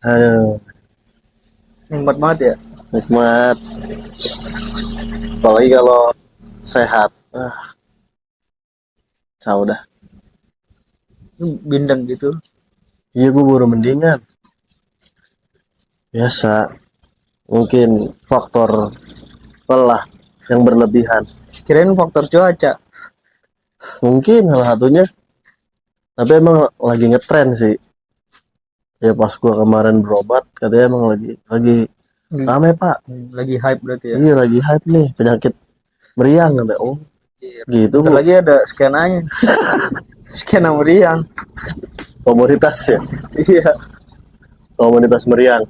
Aduh, Nikmat banget ya. nikmat. Apalagi kalau sehat. Udah. Bindeng gitu. Iya, gue baru mendingan. Biasa. Mungkin faktor lelah yang berlebihan. Kirain faktor cuaca. Mungkin salah satunya. Tapi emang lagi ngetren sih. Ya pas gua kemarin berobat, katanya emang lagi rame pak. Lagi hype berarti ya. Iya lagi hype nih penyakit meriang kata. Oh Iya. gitu Bentar bu. lagi ada skenanya. Skena meriang. Komunitas ya. Iya. Komunitas meriang.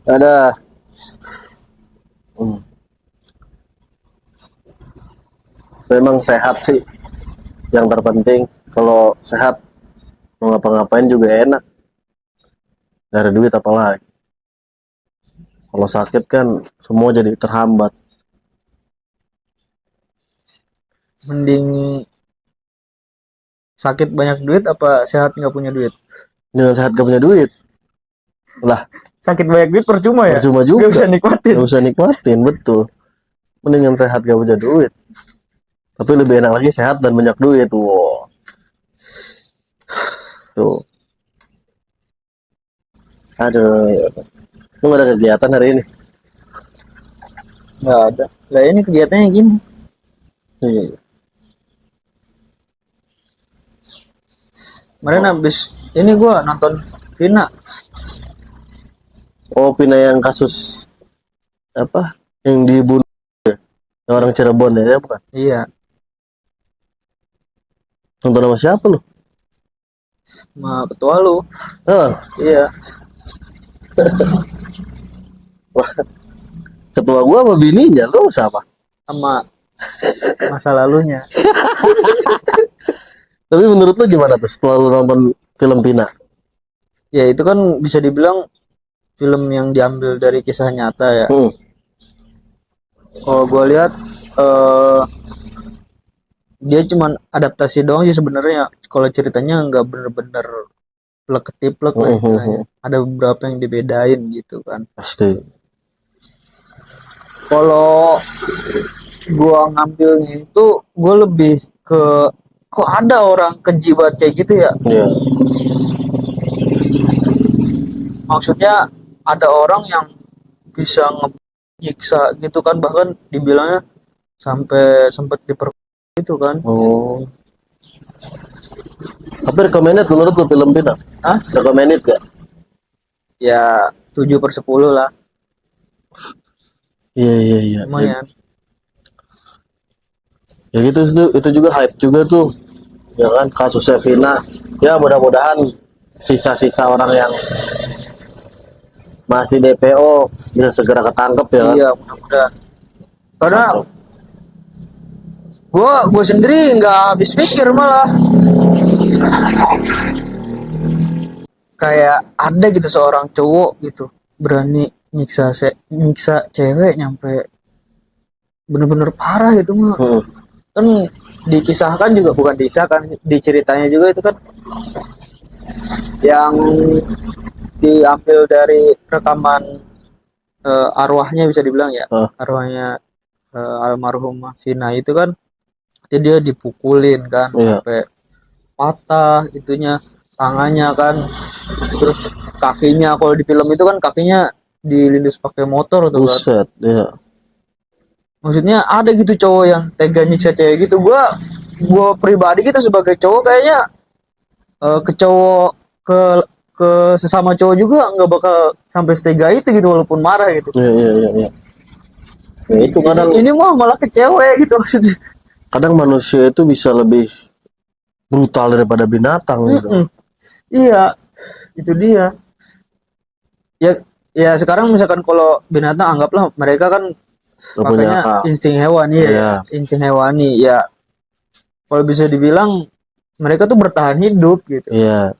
Ada. Memang sehat sih yang terpenting. Kalau sehat mau ngapa-ngapain juga enak. Dari duit apalagi. Kalau sakit kan semua jadi terhambat. Mending sakit banyak duit apa sehat nggak punya duit? Dengan sehat gak punya duit lah, Sakit banyak duit percuma ya. percuma Gak juga. bisa nikmatin. Gak usah nikmatin, betul. Mendingan sehat gak punya duit. Tapi lebih enak lagi sehat dan banyak duit. Wow. Tuh. Aduh. Lu gak ada kegiatan hari ini? Nggak ada. Lah ini kegiatannya gini. Nih. Kemarin habis ini gua nonton Vina. Oh, Pina yang kasus apa? Yang dibunuh ya? Yang orang Cirebon ya, bukan? Iya. Nonton sama siapa lu? Sama ketua lu. Ah, Iya. ketua gua sama bininya, lu siapa? Sama masa lalunya. Tapi menurut lu gimana tuh setelah lu nonton film Pina? Ya itu kan bisa dibilang film yang diambil dari kisah nyata ya. Kalau gue lihat dia cuman adaptasi doang sih sebenarnya. Kalau ceritanya nggak bener-bener plek ketiplek lah istilahnya. Ada beberapa yang dibedain gitu kan. Pasti. Kalau gua ngambilnya itu gue lebih ke kok ada orang keji banget kayak gitu ya. Iya. Maksudnya ada orang yang bisa nyiksa gitu kan, bahkan dibilangnya sampai sempat diperkosa gitu kan. Oh. Tapi recommended menurut lu film Pina? Hah? Recommended gak? Ya 7/10 lah Iya. lumayan. Ya gitu itu juga hype juga tuh. Ya kan kasusnya Vina. Ya mudah-mudahan sisa-sisa orang yang masih DPO bisa segera ketangkep ya kan. Iya mudah-mudahan, karena gue sendiri nggak habis pikir malah kayak ada gitu seorang cowok gitu berani nyiksa cewek nyampe bener-bener parah itu mah. Kan dikisahkan juga, bukan disahkan, diceritanya juga itu kan yang diambil dari rekaman arwahnya bisa dibilang ya. Arwahnya almarhum Vina itu kan jadi dia dipukulin kan sampai patah itunya tangannya kan, terus kakinya kalau di film itu kan kakinya dilindus pakai motor tuh kan. Buset, ya. Maksudnya ada gitu cowok yang tega nyiksa cewek gitu. Gua pribadi gitu sebagai cowok kayaknya ke cowok ke sesama cowok juga nggak bakal sampai setega itu gitu walaupun marah gitu. Iya. Ya, itu kadang ini mah malah ke cewek gitu maksudnya. Kadang manusia itu bisa lebih brutal daripada binatang gitu. Iya, itu dia. Ya sekarang misalkan kalau binatang anggaplah mereka kan makanya insting hewani ya, insting hewani ya. Kalau bisa dibilang mereka tuh bertahan hidup gitu. Iya.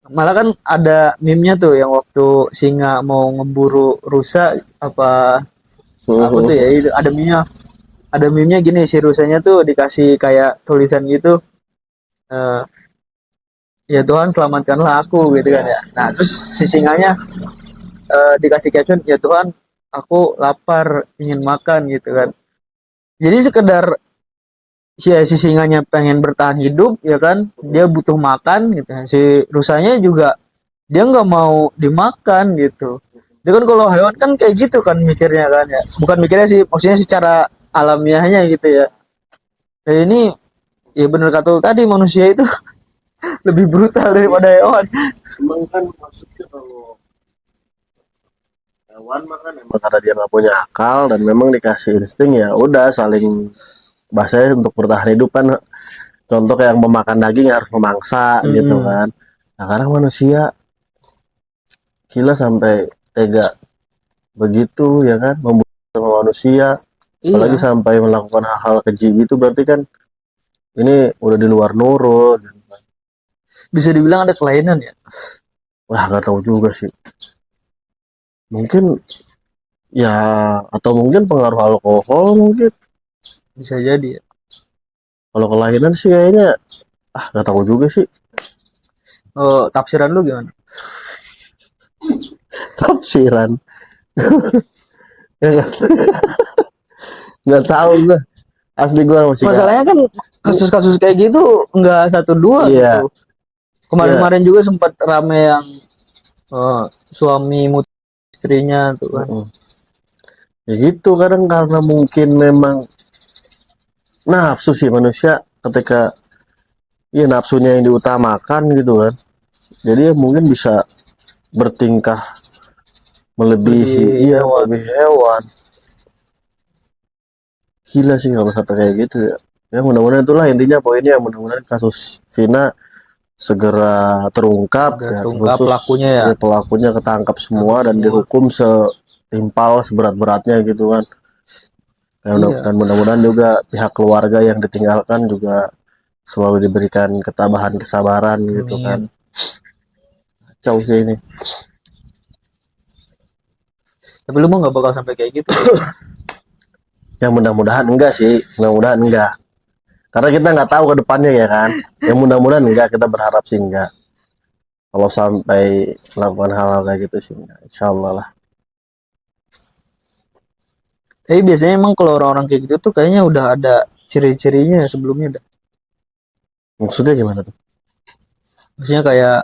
Malah kan ada meme-nya tuh yang waktu singa mau ngeburu rusa apa tuh ya, ada meme-nya. ada meme-nya gini, si rusanya tuh dikasih kayak tulisan gitu, eh, ya Tuhan selamatkanlah aku gitu kan ya. Nah terus si singanya dikasih caption, ya Tuhan aku lapar ingin makan gitu kan. Jadi sekedar si singanya pengen bertahan hidup ya kan, dia butuh makan gitu. Si rusanya juga dia nggak mau dimakan gitu. Itu kan kalau hewan kan kayak gitu kan mikirnya kan ya. Bukan mikirnya sih, maksudnya secara alamiahnya gitu ya. Nah ini ya bener kata lu tadi, manusia itu lebih brutal daripada hewan. Emang kan maksudnya kalau hewan mah kan emang karena dia nggak punya akal dan memang dikasih insting, ya udah saling, bahasanya untuk bertahan hidup kan, contoh kayak yang memakan daging harus memangsa gitu Mm-mm. kan. Nah sekarang manusia gila sampai tega begitu ya kan, membunuh sama manusia, apalagi Iya, sampai melakukan hal-hal keji gitu, berarti kan ini udah di luar nurul gitu. bisa dibilang ada kelainan ya. Wah nggak tahu juga sih, mungkin ya, atau mungkin pengaruh alkohol mungkin. Bisa jadi ya. Kalau kelainan sih kayaknya nggak tahu juga sih. Oh, tafsiran lu gimana? Tafsiran ya nggak tahu gue, asli gue masih nggak. Masalahnya kan kasus-kasus kayak gitu nggak satu dua Iya, gitu. iya. Kemarin-kemarin juga sempat rame yang suami muti istrinya tuh kan. Mm-mm. Ya gitu, kadang karena mungkin memang nafsu sih manusia, ketika ya nafsunya yang diutamakan gitu kan, jadi ya mungkin bisa bertingkah melebihi, Lebih iya hewan. melebihi hewan. Gila sih kalau sampai kayak gitu ya. Ya mudah-mudahan itulah intinya poinnya, mudah-mudahan kasus Vina segera terungkap Agak ya, terungkap khusus pelakunya ya. ya pelakunya ketangkap Tangkap semua dan semua. dihukum setimpal seberat-beratnya gitu kan. Iya. Dan mudah-mudahan juga pihak keluarga yang ditinggalkan juga selalu diberikan ketabahan kesabaran gitu kan. Amin. Kacau sih ini. Tapi lu mah nggak bakal sampai kayak gitu. Yang mudah-mudahan enggak sih, mudah-mudahan enggak. Karena kita nggak tahu ke depannya ya kan. Yang mudah-mudahan enggak, kita berharap sih enggak. Kalau sampai melakukan hal-hal kayak gitu sih enggak. Insya Allah lah. Tapi biasanya emang kalau orang-orang kayak gitu tuh kayaknya udah ada ciri-cirinya sebelumnya dah. Maksudnya gimana tuh? Maksudnya kayak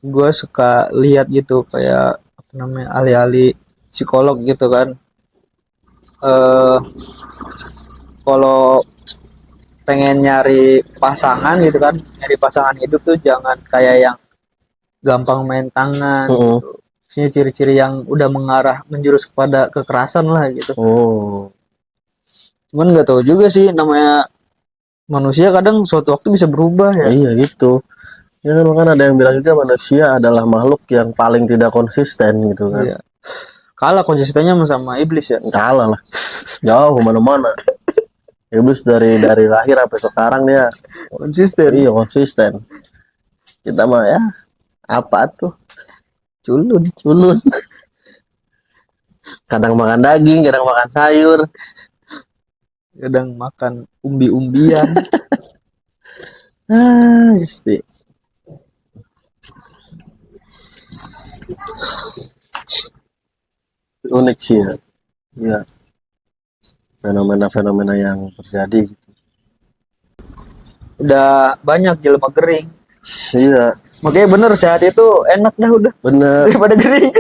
gue suka lihat gitu kayak apa namanya, ahli-ahli psikolog gitu kan. eh Kalau pengen nyari pasangan gitu kan, nyari pasangan hidup tuh jangan kayak yang gampang main tangan Heeh. gitu. Maksudnya ciri-ciri yang udah mengarah menjurus kepada kekerasan lah gitu. Oh, Cuman nggak tahu juga sih, namanya manusia kadang suatu waktu bisa berubah ya. iya gitu. Ya kan ada yang bilang juga manusia adalah makhluk yang paling tidak konsisten gitu kan. Iya. Kalah konsistennya sama iblis ya. Kalah lah. Jauh mana-mana. Iblis dari lahir sampai sekarang dia Konsisten. iya konsisten. Kita mah ya apa tuh, Culun. culun. Kadang makan daging, kadang makan sayur. Kadang makan umbi-umbian. Pasti unik sih ya. Ya, fenomena-fenomena yang terjadi gitu. Udah banyak jelema kering. Iya, Makanya bener, sehat itu enak dah udah bener. daripada kering.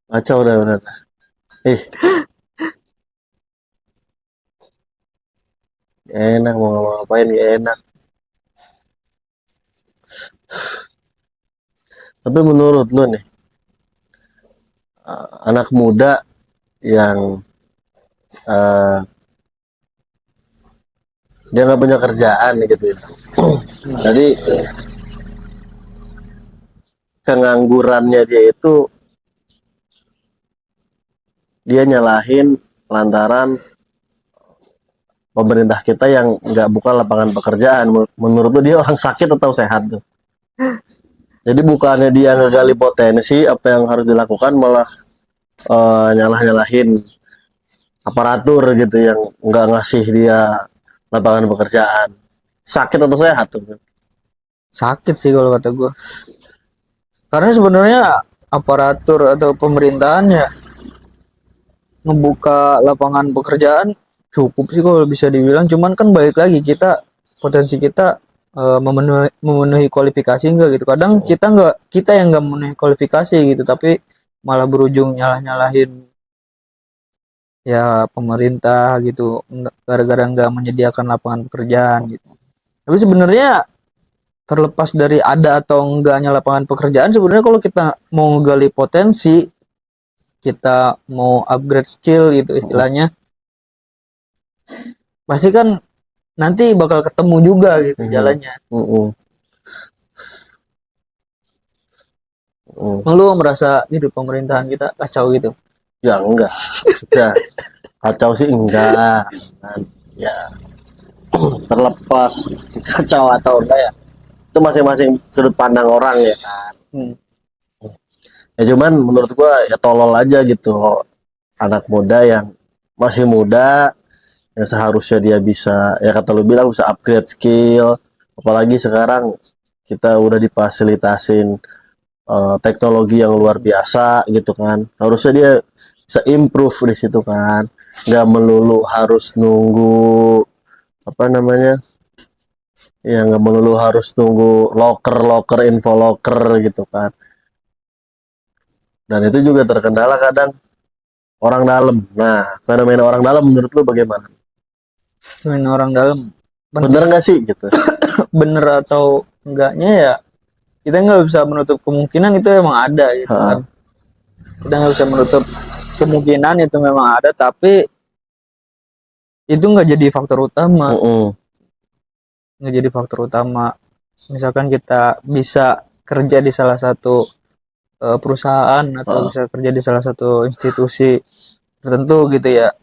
Kacau udah bener. Eh, enak mau ngapain ya enak. Tapi menurut lu nih, anak muda yang eh, dia nggak punya kerjaan gitu ya. Jadi kenganggurannya dia itu dia nyalahin lantaran pemerintah kita yang nggak buka lapangan pekerjaan. Menurut lu dia orang sakit atau sehat tuh? Jadi bukannya dia ngegali potensi apa yang harus dilakukan, malah nyalah-nyalahin aparatur gitu yang nggak ngasih dia lapangan pekerjaan. Sakit atau sehat tuh? Sakit sih kalau kata gue. Karena sebenarnya aparatur atau pemerintahan ya ngebuka lapangan pekerjaan cukup sih kalau bisa dibilang. Cuman kan balik lagi potensi kita memenuhi kualifikasi enggak gitu. Kadang kita yang nggak memenuhi kualifikasi gitu, tapi malah berujung nyalahin ya pemerintah gitu gara-gara nggak menyediakan lapangan pekerjaan gitu. Tapi sebenarnya terlepas dari ada atau enggaknya lapangan pekerjaan, sebenarnya kalau kita mau gali potensi, kita mau upgrade skill gitu istilahnya, pasti kan nanti bakal ketemu juga gitu jalannya. Lu merasa gitu pemerintahan kita kacau gitu? Ya enggak, ya kacau sih enggak kan. Ya terlepas kacau atau enggak ya itu masing-masing sudut pandang orang ya kan. Ya cuman menurut gua ya tolol aja gitu anak muda yang masih muda yang seharusnya dia bisa ya kata lu bilang bisa upgrade skill, apalagi sekarang kita udah difasilitasin teknologi yang luar biasa gitu kan, harusnya dia bisa improve di situ kan, nggak melulu harus nunggu apa namanya ya nggak melulu harus nunggu loker info loker gitu kan. Dan itu juga terkendala kadang orang dalam. Nah, fenomena orang dalam menurut lu bagaimana? Orang dalam Bener nggak sih gitu? bener atau enggaknya ya kita nggak bisa menutup kemungkinan itu emang ada gitu kan. Kita nggak bisa menutup kemungkinan itu memang ada, tapi itu nggak jadi faktor utama. Nggak jadi faktor utama. Misalkan kita bisa kerja di salah satu perusahaan atau bisa kerja di salah satu institusi tertentu gitu ya.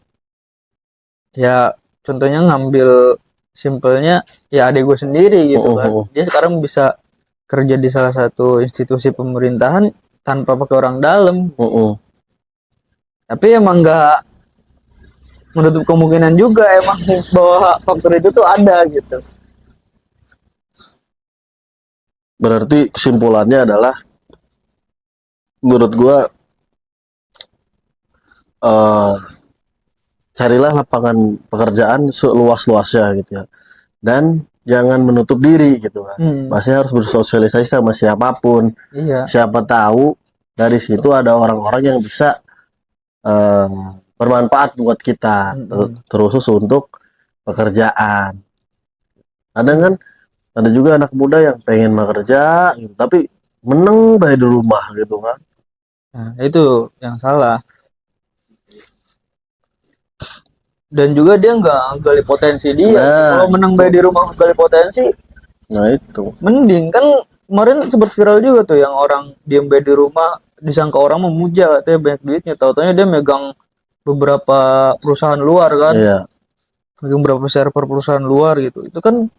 Ya contohnya ngambil simpelnya ya adik gue sendiri gitu kan. Dia sekarang bisa kerja di salah satu institusi pemerintahan tanpa pakai orang dalam. Tapi emang nggak menutup kemungkinan juga emang bahwa faktor itu tuh ada gitu. Berarti kesimpulannya adalah menurut gua carilah lapangan pekerjaan seluas-luasnya gitu ya, dan jangan menutup diri gitu kan. Pasti harus bersosialisasi sama siapapun. Iya. Siapa tahu dari situ ada orang-orang yang bisa bermanfaat buat kita, terus untuk pekerjaan. Kadang kan ada juga anak muda yang pengen bekerja gitu, tapi meneng baik di rumah gitu kan. Nah, itu yang salah. Dan juga dia nggak gali potensi dia. Kalau menang baik di rumah gali potensi, nah itu. Mending kan kemarin sempat viral juga tuh yang orang diem baik di rumah disangka orang memuja katanya banyak duitnya, tahu-taunya dia megang beberapa perusahaan luar kan. Iya. Megang beberapa server perusahaan luar gitu. Itu kan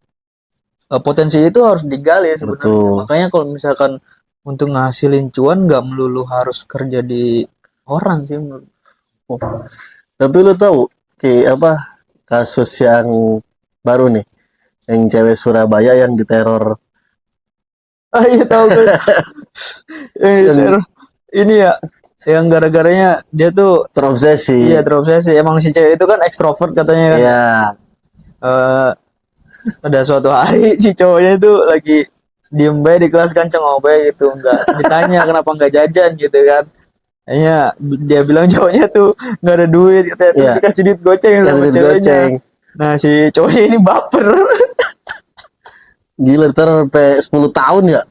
potensi itu harus digali sebenarnya. Betul. Makanya kalau misalkan untuk ngasilin cuan nggak melulu harus kerja di orang sih. Tapi lu tahu kayak apa kasus yang baru nih, yang cewek Surabaya yang diteror? Ah iya tahu gue. Yang diteror. Ini ya yang gara-garanya dia tuh terobsesi. Iya terobsesi. Emang si cewek itu kan ekstrovert katanya kan. Iya. Pada suatu hari si cowoknya itu lagi diem baik di kelas kan cengok baik gitu, nggak ditanya kenapa nggak jajan gitu kan. Kayaknya dia bilang cowoknya tuh nggak ada duit katanya, terus dikasih duit goceng sama ceweknya. Nah si cowoknya ini baper. Gila, sampai 10 tahun ya?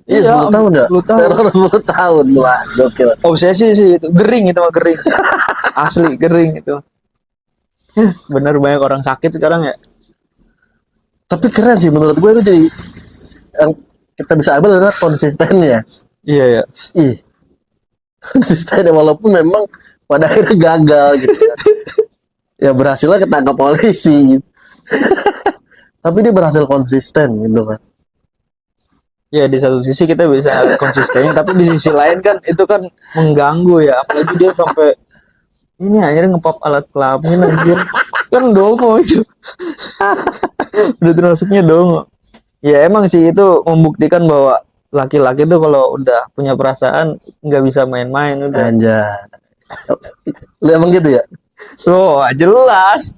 Iya 10 tahun ya? 10 tahun. Teror 10 tahun. Wah, gokil. Obsesi sih itu. Gering itu mah gering. Asli gering itu. Bener banyak orang sakit sekarang ya. Tapi keren sih menurut gue, itu jadi yang kita bisa ambil adalah konsistennya. Iya ya. Konsistennya walaupun memang pada akhirnya gagal gitu kan. Ya berhasilnya ketangkap polisi gitu. Tapi dia berhasil konsisten gitu kan. Ya di satu sisi kita bisa konsisten, tapi di sisi lain kan itu kan mengganggu ya, apalagi dia sampai Ini akhirnya ngepop alat kelamin anjir. Kan dongo itu. Udah termasuknya dongo. Ya emang sih itu membuktikan bahwa laki-laki tuh kalau udah punya perasaan nggak bisa main-main udah. Anjay. Lu emang gitu ya? Oh, jelas.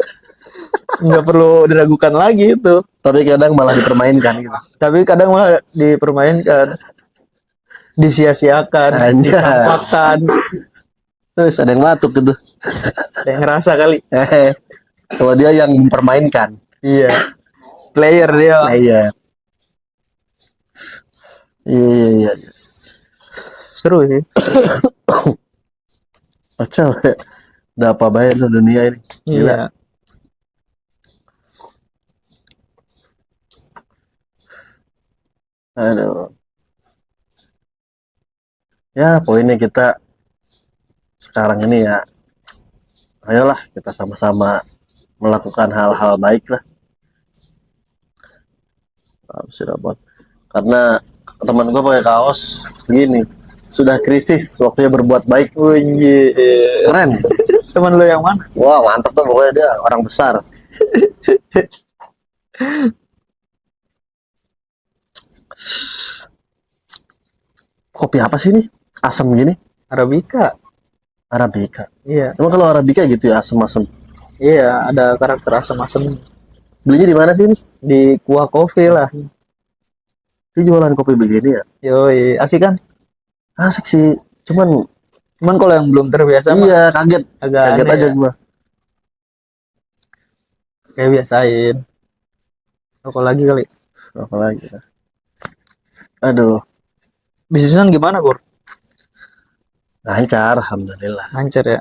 Nggak perlu diragukan lagi itu. Tapi kadang malah dipermainkan gitu. Tapi kadang malah dipermainkan, disia-siakan, Anjay. ditampakkan. Terus ada yang batuk gitu. Ada yang ngerasa kali. Kalau dia yang mempermainkan. Iya. Player dia. Nah, iya. Iya. Seru sih. Kacau. Udah apa banyak tuh dunia ini. Gila. Iya. Aduh. Ya, poinnya kita sekarang ini ya, ayolah kita sama-sama melakukan hal-hal baik lah. Karena teman gue pakai kaos begini, sudah krisis, waktunya berbuat baik. Anjir. Keren. Teman lo yang mana? Wah, mantep tuh, pokoknya dia orang besar. Kopi apa sih ini? Asam gini? Arabica. Arabica. Iya. Emang kalau Arabica gitu ya, asam-asam. Iya, ada karakter asam-asam Belinya di mana sih ini? di kuah kopi lah. Dia jualan kopi begini ya? Yoi, asik kan? Asik sih. Cuman Cuman kalau yang belum terbiasa mah iya, kaget. agak Kaget aneh aja ya. gua. Kayak biasain. Rokok lagi kali. Apa lagi? Aduh, Bisnisnya gimana, Gur? lancar, alhamdulillah. Lancar ya.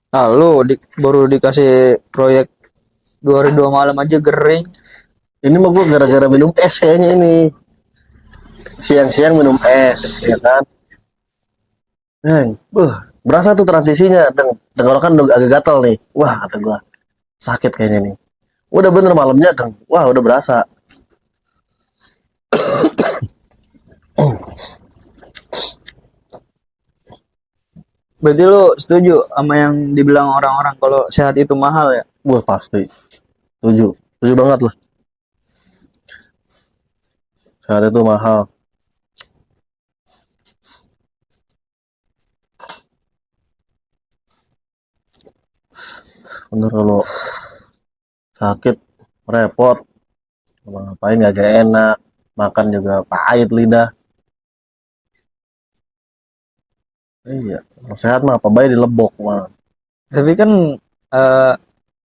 Ah, lu baru dikasih proyek 2 hari 2 malam aja gering. Ini mah gua gara-gara minum es kayaknya ini. Siang-siang minum es, ya kan? Berasa tuh transisinya. Tenggorokan udah agak gatal nih. Wah, kata gua, sakit kayaknya nih. Udah bener malamnya, wah udah berasa. Berarti lu setuju sama yang dibilang orang-orang kalau sehat itu mahal ya? Wah, pasti. Setuju. Setuju banget lah. Saat itu mahal. Bener kalau sakit repot, ngapain gak enak, makan juga pahit lidah. Iya, kalau sehat mah apa baik dilebok mah. Tapi kan eh,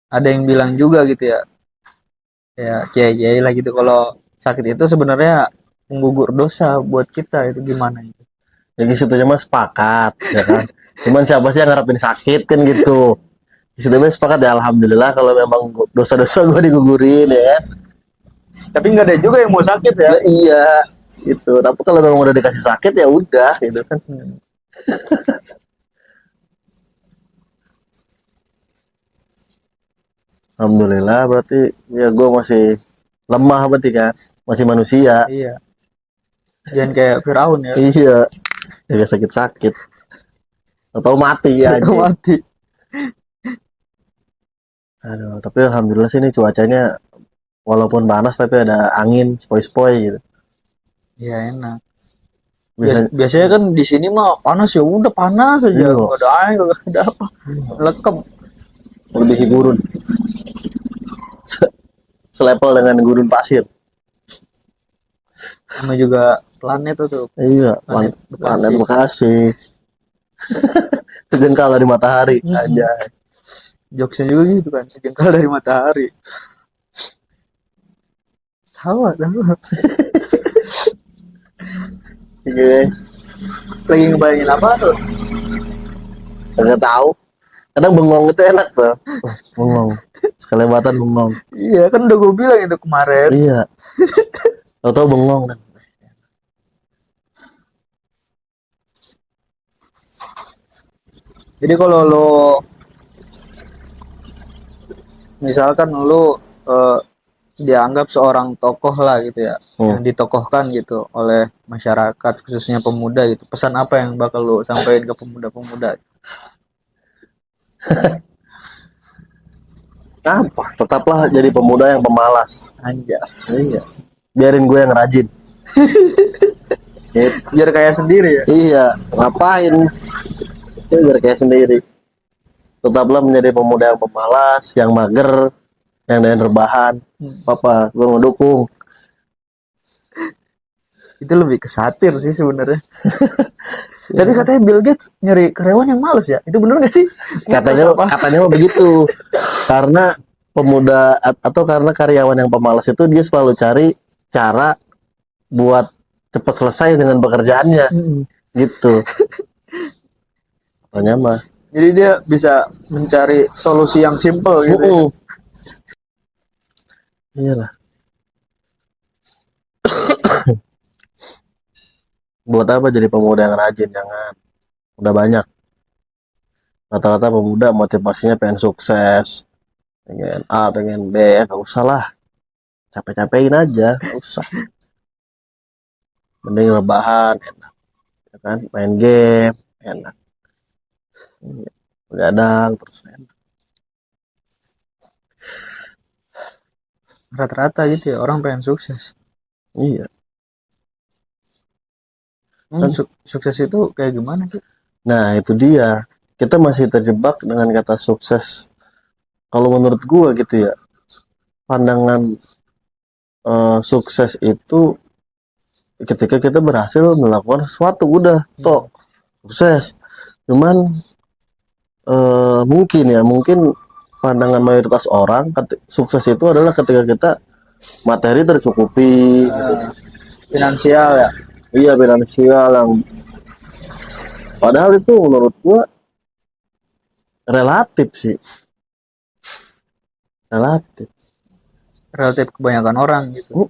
ada yang bilang juga gitu ya. Ya kiai-kiai lah gitu kalau sakit itu sebenarnya menggugur dosa buat kita itu gimana itu? Jadi situ mah sepakat, ya kan. Cuman siapa sih yang ngarepin sakit kan gitu. Di situ mah sepakat ya, alhamdulillah kalau memang dosa-dosa gue digugurin ya kan. Tapi nggak ada juga yang mau sakit ya. Nah, iya, gitu. Tapi kalau memang udah dikasih sakit ya udah gitu kan. Alhamdulillah berarti ya gue masih lemah berarti kan, masih manusia. Iya. Jangan kayak Firaun ya. Iya, ya sakit-sakit atau mati ya Atau aja. mati. Aduh, tapi alhamdulillah sih ini cuacanya walaupun panas tapi ada angin sepoi-sepoi gitu. Iya enak. Bisa, Biasanya kan di sini mah panas ya udah panas aja. Iya. Nggak ada air, nggak ada apa. Lekep. lebih gurun. Selepel dengan gurun pasir. Sama juga planet tuh. Iya, Planet planet Bekasi. Bekasi. Sejengkal dari matahari aja. Jokesnya juga gitu kan, sejengkal dari matahari. Tahu. Iya, Lagi ngebayangin apa tuh? nggak tahu. Kadang bengong itu enak tuh. Bengong. Sekelebatan bengong. Iya kan udah gue bilang itu kemarin. Iya. Tahu-tahu bengong kan. Jadi kalau lo misalkan lo dianggap seorang tokoh lah gitu ya, yang ditokohkan gitu oleh masyarakat khususnya pemuda gitu. Pesan apa yang bakal lo sampaikan ke pemuda-pemuda? Apa? Tetaplah jadi pemuda yang pemalas. Anjas. Iya. Biarin gue yang rajin. Gitu. Biar kaya sendiri ya. Iya, ngapain? Ya, biar kayak sendiri. Tetaplah menjadi pemuda yang pemalas, yang mager, yang doyan rebahan. Papa, gue ngedukung. Itu lebih ke satir sih sebenarnya. Tapi katanya Bill Gates nyari karyawan yang males ya. Itu bener gak sih? Katanya mah begitu. Karena pemuda atau karena karyawan yang pemalas itu dia selalu cari cara buat cepat selesai dengan pekerjaannya. Gitu. Katanya mah. Jadi dia bisa mencari solusi yang simple gitu. Ya. Iyalah. Buat apa jadi pemuda yang rajin? Jangan. Udah banyak. Rata-rata pemuda motivasinya pengen sukses, pengen A, pengen B, ya gak usah lah. Capek-capekin aja, gak usah. Mending rebahan, enak. Ya kan? Main game, enak. Begadang, terus enak. Rata-rata gitu ya orang pengen sukses. Iya. Sukses itu kayak gimana sih? Nah, itu dia. Kita masih terjebak dengan kata sukses. Kalau menurut gua gitu ya, pandangan sukses itu ketika kita berhasil melakukan sesuatu, udah toh sukses. Cuman mungkin pandangan mayoritas orang sukses itu adalah ketika kita materi tercukupi, gitu. Finansial ya. Iya, finansial yang padahal itu menurut gua relatif sih. Relatif Kebanyakan orang gitu.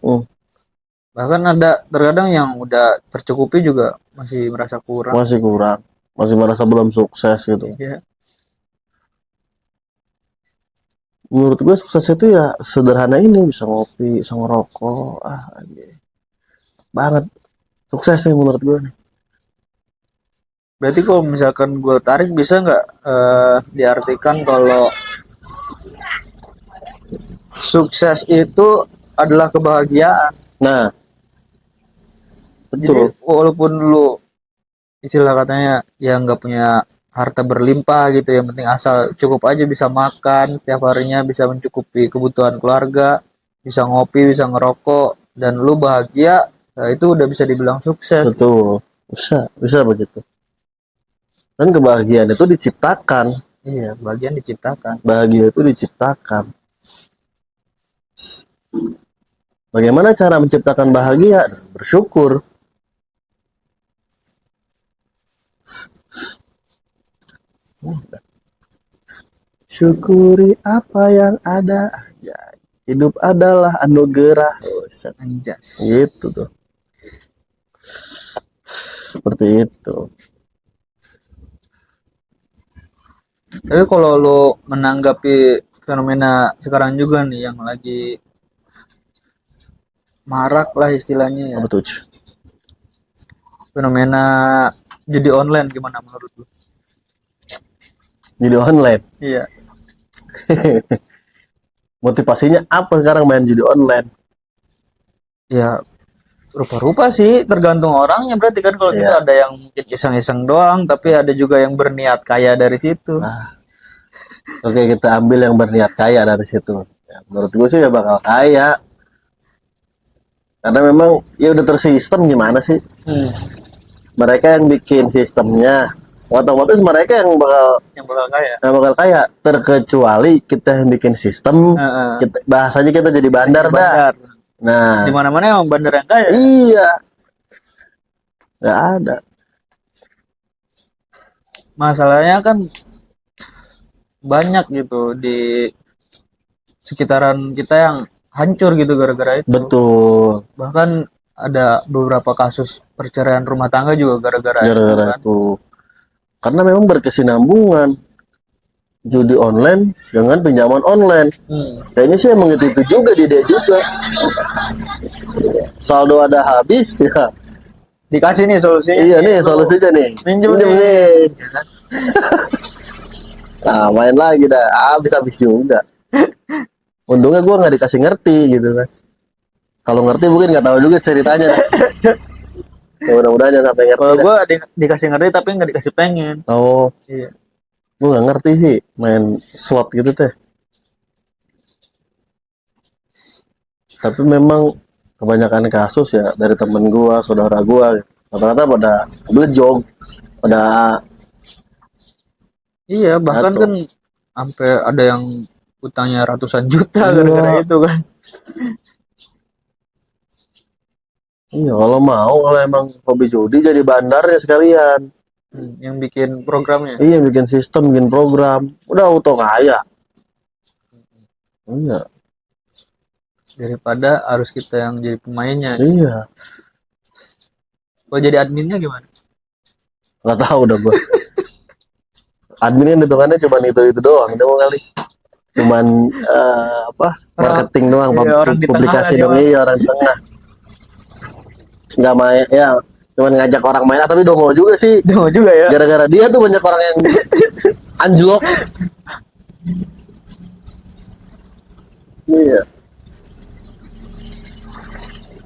Bahkan ada terkadang yang udah tercukupi juga masih merasa kurang. Masih merasa belum sukses gitu. Iya. Menurut gue sukses itu ya sederhana ini, bisa ngopi, bisa ngerokok, banget sukses nih menurut gue nih. Berarti kalau misalkan gue tarik bisa nggak diartikan kalau sukses itu adalah kebahagiaan. Nah, betul. Jadi walaupun lu istilah katanya ya nggak punya harta berlimpah gitu, yang penting asal cukup aja bisa makan setiap harinya, bisa mencukupi kebutuhan keluarga, bisa ngopi, bisa ngerokok, dan lu bahagia, nah itu udah bisa dibilang sukses. Betul, bisa begitu. Dan kebahagiaan itu diciptakan. Iya, bahagia diciptakan. Bahagia itu diciptakan. Bagaimana cara menciptakan bahagia? Bersyukur. Syukuri apa yang ada. Ya, hidup adalah anugerah. Anjas. Gitu tuh. Seperti itu. Tapi kalau lo menanggapi fenomena sekarang juga nih yang lagi marak lah istilahnya ya. Apa tuh? Fenomena judi online gimana menurut lo? Judi online? Iya. Motivasinya apa sekarang main judi online? Ya rupa-rupa sih, tergantung orangnya berarti kan. Kalau gitu ada yang mungkin iseng-iseng doang, tapi ada juga yang berniat kaya dari situ. Oke, kita ambil yang berniat kaya dari situ. Ya, menurut gue sih ya bakal kaya. Karena memang ya udah tersistem, gimana sih? Mereka yang bikin sistemnya, otomatis mereka yang bakal kaya. Terkecuali kita yang bikin sistem, bahasanya kita jadi bandar dah. Nah, di mana-mana emang bandar yang kaya. Iya. Nggak ada. Masalahnya kan banyak gitu di sekitaran kita yang hancur gitu gara-gara itu. Betul. Bahkan ada beberapa kasus perceraian rumah tangga juga gara-gara itu. Karena memang berkesinambungan judi online dengan pinjaman online. Kayaknya sih emang itu juga di dia juga. Saldo ada habis ya. Dikasih nih solusinya. Iya nih solusinya nih. Minjem nih. Nah, main lagi dah, habis juga. Untungnya gue nggak dikasih ngerti gitu kan. Kalau ngerti mungkin nggak tahu juga ceritanya dah. Ya, mudah-mudahan jangan sampai ngerti Kalau dah. gue dikasih ngerti tapi nggak dikasih pengen. Oh, Iya. gue nggak ngerti sih main slot gitu teh. Tapi memang kebanyakan kasus ya dari temen gua, saudara gua, rata-rata pada belejog, pada Iya, bahkan ngaco. kan sampai ada yang utangnya ratusan juta gara-gara Iya, itu kan. iya kalau mau kalau emang hobi judi jadi bandar ya sekalian. Yang bikin programnya. Iya bikin sistem, bikin program, udah auto kaya. Iya, Daripada harus kita yang jadi pemainnya. iya, Kalau jadi adminnya gimana? nggak tahu dah gua. Adminnya hitungannya cuman itu doang, itu kali. Cuman apa Orang, marketing doang, iya, orang di tengah lah publikasi dia dong mah. iya orang tengah. Nggak main ya, cuman ngajak orang main, tapi dongo juga sih. Demo juga ya. Gara-gara dia tuh banyak orang yang anjlok. Iya,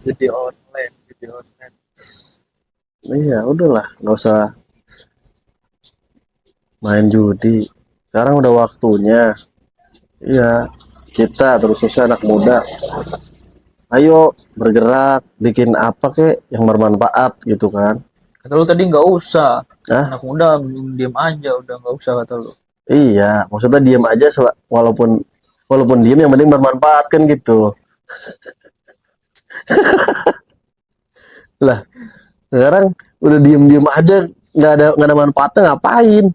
Jadi online, jadi online. iya, udahlah, nggak usah main judi. Sekarang udah waktunya. Iya, kita terusnya anak muda. Ayo bergerak, bikin apa kek yang bermanfaat gitu kan? Kata lu tadi nggak usah. Nah, Anak muda diem aja udah nggak usah kata lu. iya, maksudnya diem aja walaupun walaupun diem yang penting bermanfaat kan gitu. Lah, sekarang udah diem-diem aja nggak ada manfaatnya ngapain?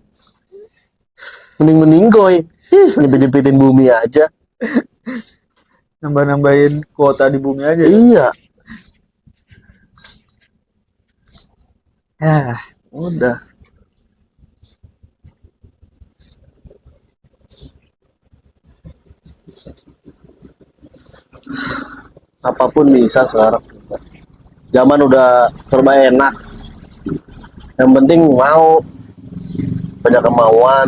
Mending meninggoy. Nyepit-nyepitin bumi aja. Nambah-nambahin kuota di bumi aja ya. Iya, Ah, udah. Apapun bisa sekarang. Zaman udah serba enak. Yang penting mau, banyak kemauan.